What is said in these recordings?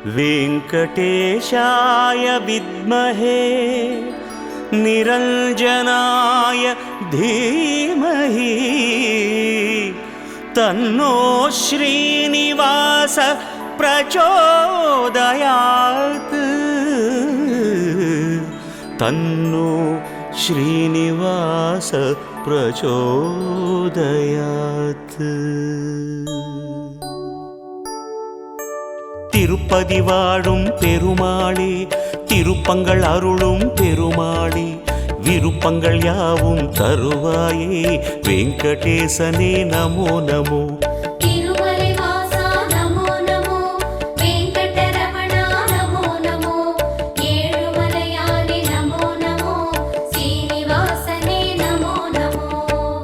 वेङ्कटेशाय विद्महे निरञ्जनाय धीमहि तन्नो श्रीनिवास प्रचोदयात् तन्नो श्रीनिवास प्रचोदयात्। திருப்பதி வாழும் பெருமாளே, திருப்பங்கள் அருளும் பெருமாளே, விருப்பங்கள் யாவும் தருவாயே வெங்கடேசனே நமோ நமோ।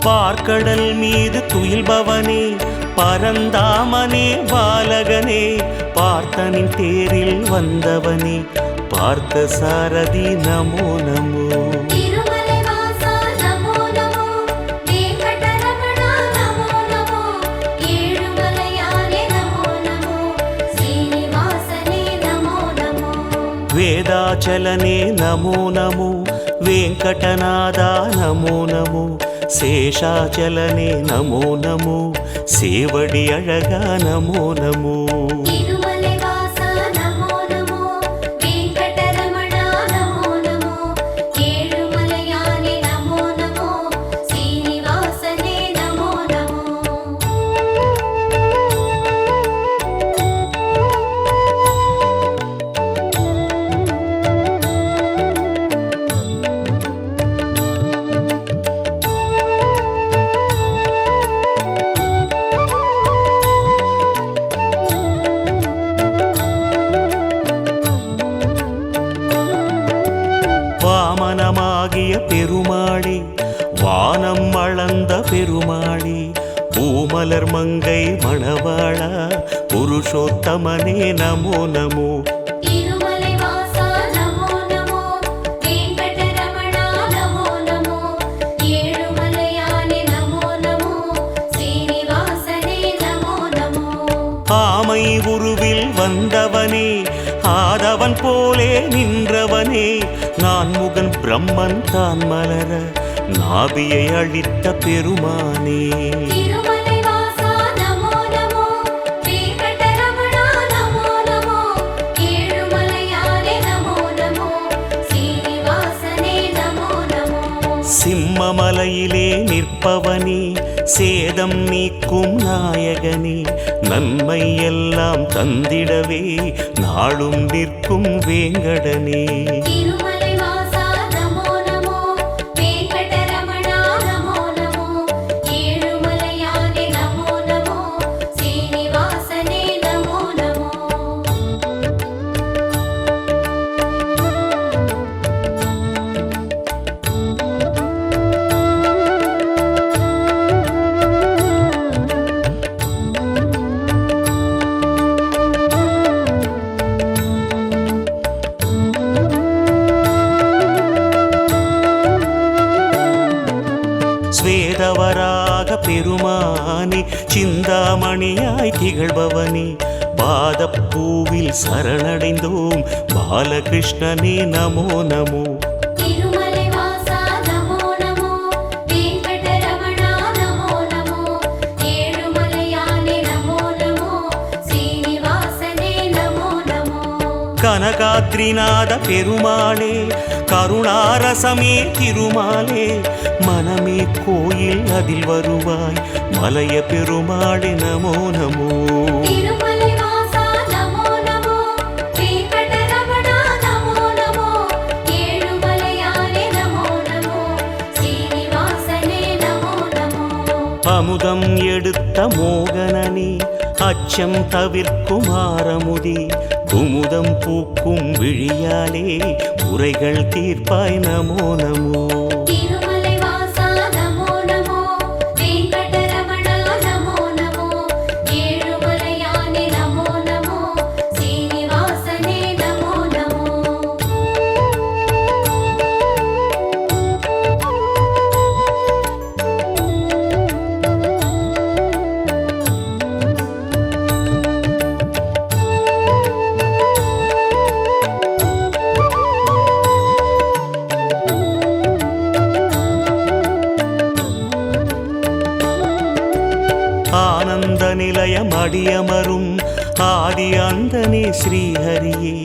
பார்க்கடல் மீது துயில்பவனே, பரந்தாமனே பாலகனே, பார்த்தனின் தேரில் வந்தவனே, பார்த்த சாரதி நமோ நமோ। வேதாச்சலனே நமோ நமோ, வெங்கடநாதா நமோ நமோ, சேஷாச்சலனே நமோ நமோ, சேவடி அழகா நமோ நமோ। வாமனமாகிய பெருமாளே, வானம் அளந்த பெருமாளே, பூமலர் மங்கை மணவாளா, புருஷோத்தமனே நமோ நமோ। ஆமை உருவில் வந்தவனே, ஆதவன் போலே நின்றவனே, நான் முகன் பிரம்மன் தான் மலர நாபியை அழித்த பெருமானே। சிம்மமலையிலே நிற்பவனே, சேதம் நீக்கும் நாயகனே, நன்மை எல்லாம் தந்திடவே நாளும் நிற்கும் வேங்கடனே। ஸ்வேதவராக பெருமானே, சிந்தாமணியாய் திகழ்பவனே, பாதப்பூவில் சரணடைந்தோம் பாலகிருஷ்ணனே நமோ நமோ। கனகாத்ரிநாத பெருமாளே, கருணாரசமே திருமாலே, மனமே கோயில் அதில் வருவாய் மலைய பெருமாளே நமோ நமோ। அமுதம் எடுத்த மோகனனே, அச்சம் தவிர்க்கும் ஆரமுதே, குமுதம் பூக்கும் விழியாலே உரைகள் தீர்ப்பாய் நமோ நமோ। ஆனந்த நிலையம் அடியமரும் ஆதி அந்தனே ஸ்ரீஹரியே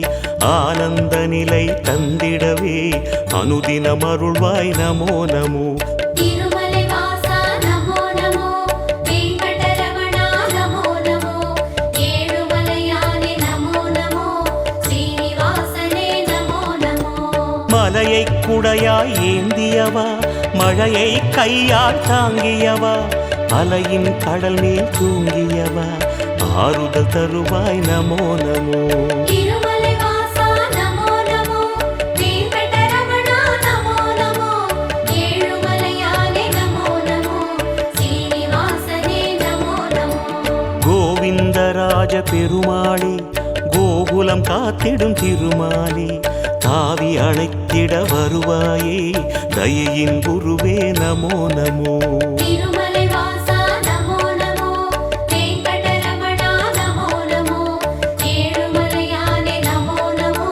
ஆனந்த நிலை தந்திடவே அனுதினம் அருள்வாய் நமோ நமோ. திருமலை வாசா நமோ நமோ, வெங்கடரமணா நமோ நமோ, ஏழுமலையானே நமோ நமோ, ஸ்ரீனிவாசனே நமோ நமோ. மலையை குடையாய் ஏந்தியவா மழையை கையால் தாங்கியவா அலையின் கடல் மேல் தூங்கியவா ஆறுதல் தருவாய் நமோ நமோ. திருமலை வாசா நமோ நமோ, வெங்கடரமணா நமோ நமோ, ஏழுமலையானே நமோ நமோ, ஸ்ரீனிவாசனே நமோ நமோ. கோவிந்தராஜ பெருமாளே கோகுலம் காத்திடும் திருமாலே தாவி அழைத்திட வருவாயே தயையின் குருவே நமோ நமோ. திருமலை வாசா நமோ நமோ, வெங்கடரமணா நமோ நமோ, ஏழுமலையானே நமோ நமோ,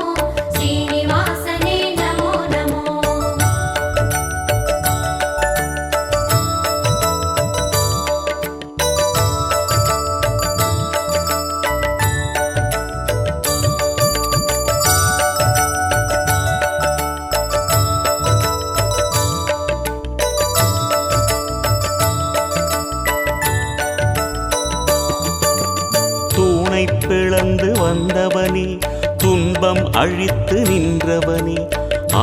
ஸ்ரீனிவாசனே நமோ நமோ. தூணை பிளந்து வந்தவனே துன்பம் அழித்து நின்றவனே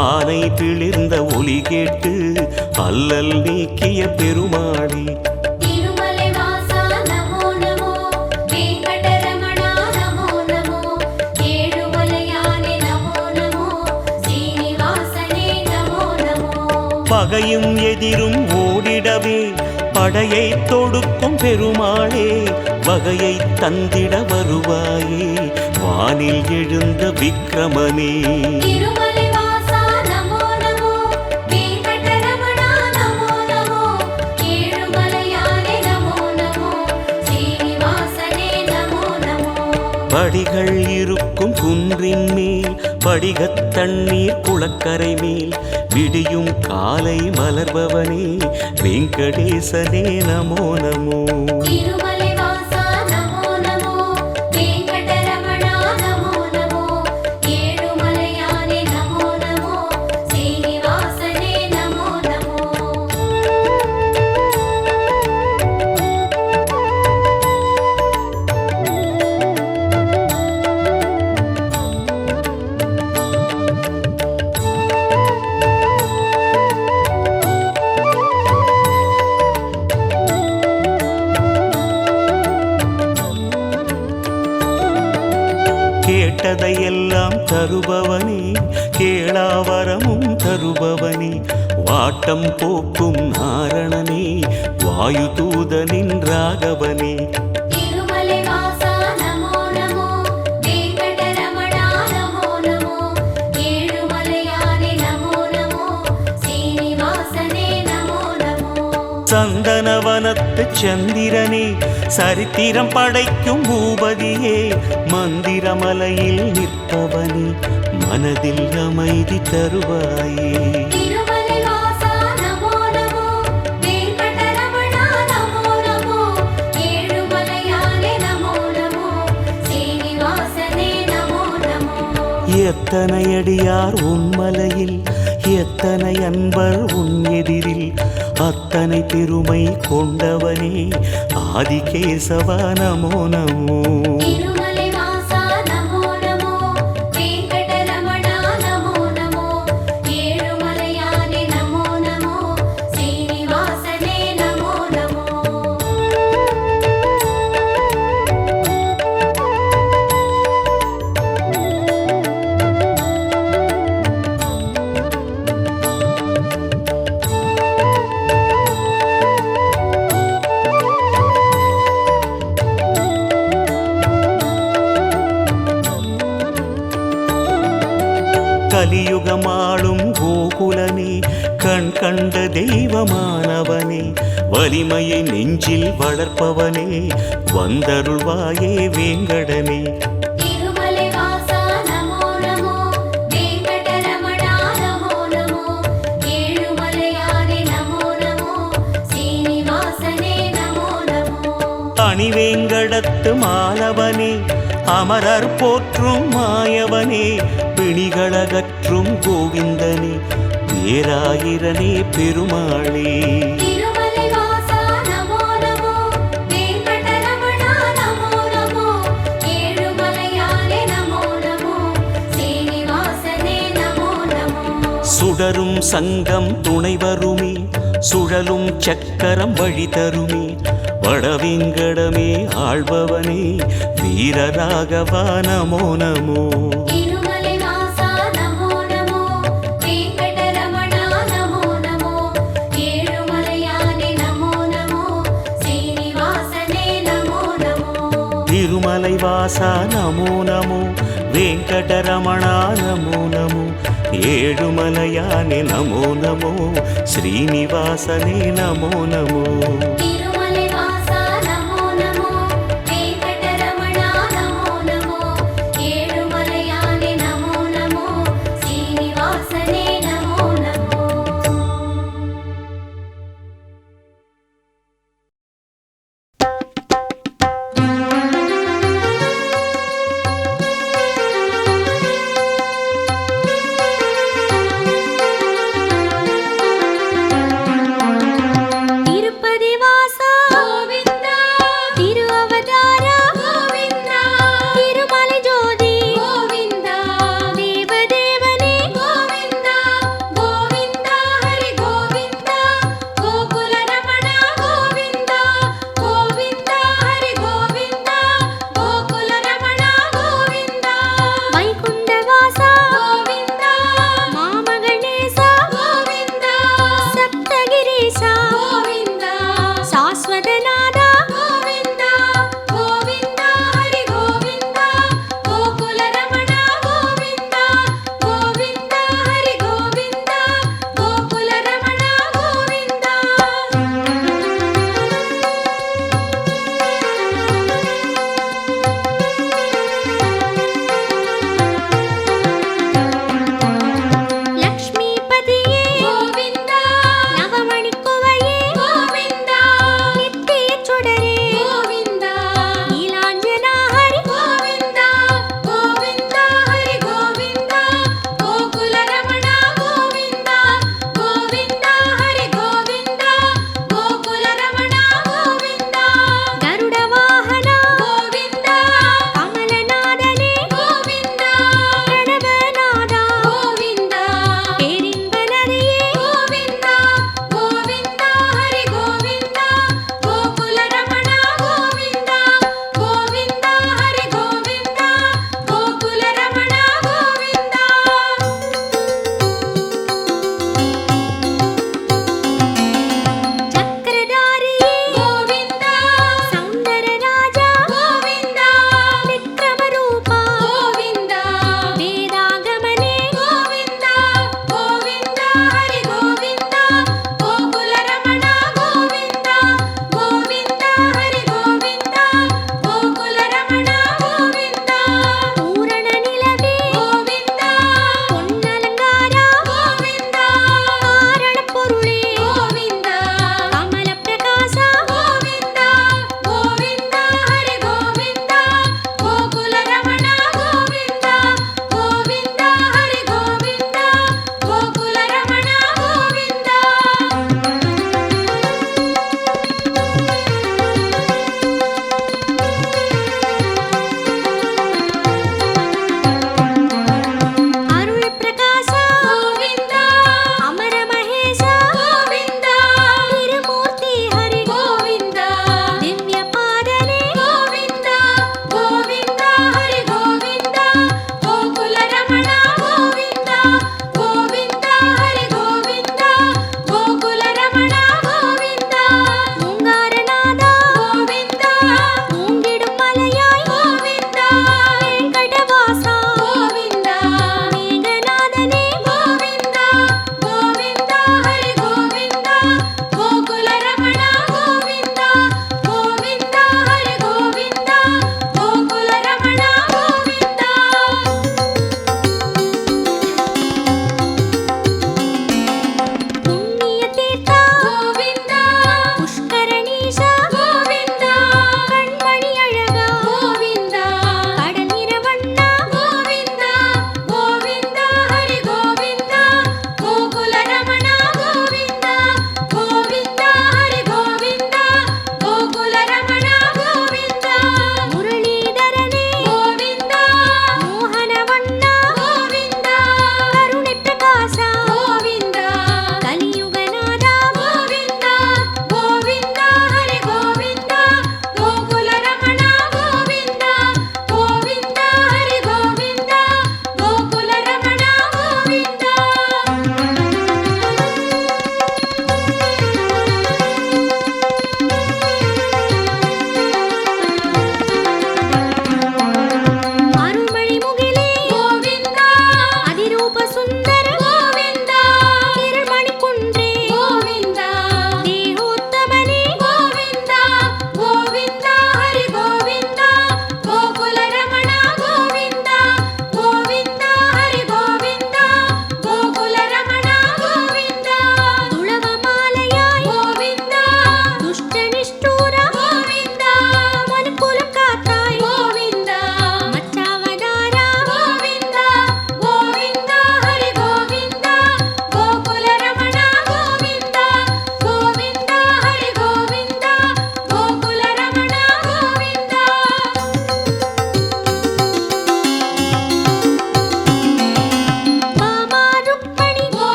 ஆனை பிளிர்ந்த ஒலி கேட்டு அல்லல் நீக்கிய பெருமாளே. திருமலை வாசா நமோ நமோ, வெங்கடரமணா நமோ நமோ, ஏழுமலையானே நமோ நமோ, ஸ்ரீனிவாசனே நமோ நமோ. பகையும் எதிரும் ஓடிடவே படையை தொடுக்கும் பெருமாளே வகையை தந்திட வருவாயே வானில் எழுந்த விக்ரமனே. திருமலை வாசா நமோ நமோ, வெங்கடரமணா நமோ நமோ, ஏழுமலையானே நமோ நமோ, ஸ்ரீனிவாசனே நமோ நமோ. படிகள் இருக்கும் குன்றின் மேல் படிகத் தண்ணீர் குளக்கரை மேல் விடியும் காலை மலர்பவனே வெங்கடேசனே நமோ நமோ. திருமலை வாசா நமோ நமோ, வெங்கடரமணா நமோ நமோ, ஏழுமலையானே நமோ நமோ, ஸ்ரீனிவாசனே நமோ நமோ. கேட்டதையெல்லாம் தருபவனே கேளாவரமும் தருபவனே வாட்டம் போக்கும் நாரணனே வாயு தூதனின் ராகவனே. திருமலை வாசா நமோ நமோ, வெங்கடரமணா நமோ நமோ, ஏழுமலையானே நமோ நமோ, ஸ்ரீனிவாசனே நமோ நமோ. சந்தனவனத்து சந்திரனே சரித்திரம் படைக்கும் பூபதியே மந்திரமலையில் நிற்பவனே மனதில் அமைதி தருவாயே. திருமலை வாசா நமோ நமோ, வெங்கடரமணா நமோ நமோ, ஏழுமலையானே நமோ நமோ, ஸ்ரீனிவாசனே நமோ நமோ. எத்தனை அடியார் உன்மலையில் எத்தனை அன்பர் உன் எதிரில் அத்தனை பெருமை கொண்டவனே ஆதிகேசவா நமோ நமோ. திருமலை வாசா நமோ நமோ, வெங்கடரமணா நமோ நமோ, ஏழுமலையானே நமோ நமோ, ஸ்ரீனிவாசனே நமோ நமோ. கலியுகமாளும் கோகுலனே கண் கண்ட தெய்வமானவனே வலிமையை நெஞ்சில் வளர்ப்பவனே வந்தருள்வாயே வேங்கடனே. திருமலை வாசா நமோ நமோ, வெங்கடரமணா நமோ நமோ, ஏழுமலையானே நமோ நமோ, ஸ்ரீனிவாசனே நமோ நமோ. மணிவேங்கடத்து மாலவனே அமரர் போற்றும் மாயவனே பிணிகளகற்றும் கோவிந்தனே பேராயிரனே பெருமாளே திருமலை வாசா நமோ நமோ வெங்கடரமணா நமோ நமோ ஏழுமலையானே நமோ நமோ சீனிவாசனே நமோ நமோ சுடரும் சங்கம் துணை வருமே சுழலும் சக்கரம் வழி தருமே வடவேங்கடமே ஆள்பவனே வீரராகவா நமோ நமோ திருமலை வாசா நமோ நமோ வெங்கடரமணா நமோ நமோ ஏழுமலையானே நமோ நமோ சீனிவாசனே நமோ நமோ திருமலை வாசா நமோ நமோ வெங்கடரமணா நமோ நமோ ஏழுமலையானே நமோ நமோ ஸ்ரீனிவாசனே நமோ நமோ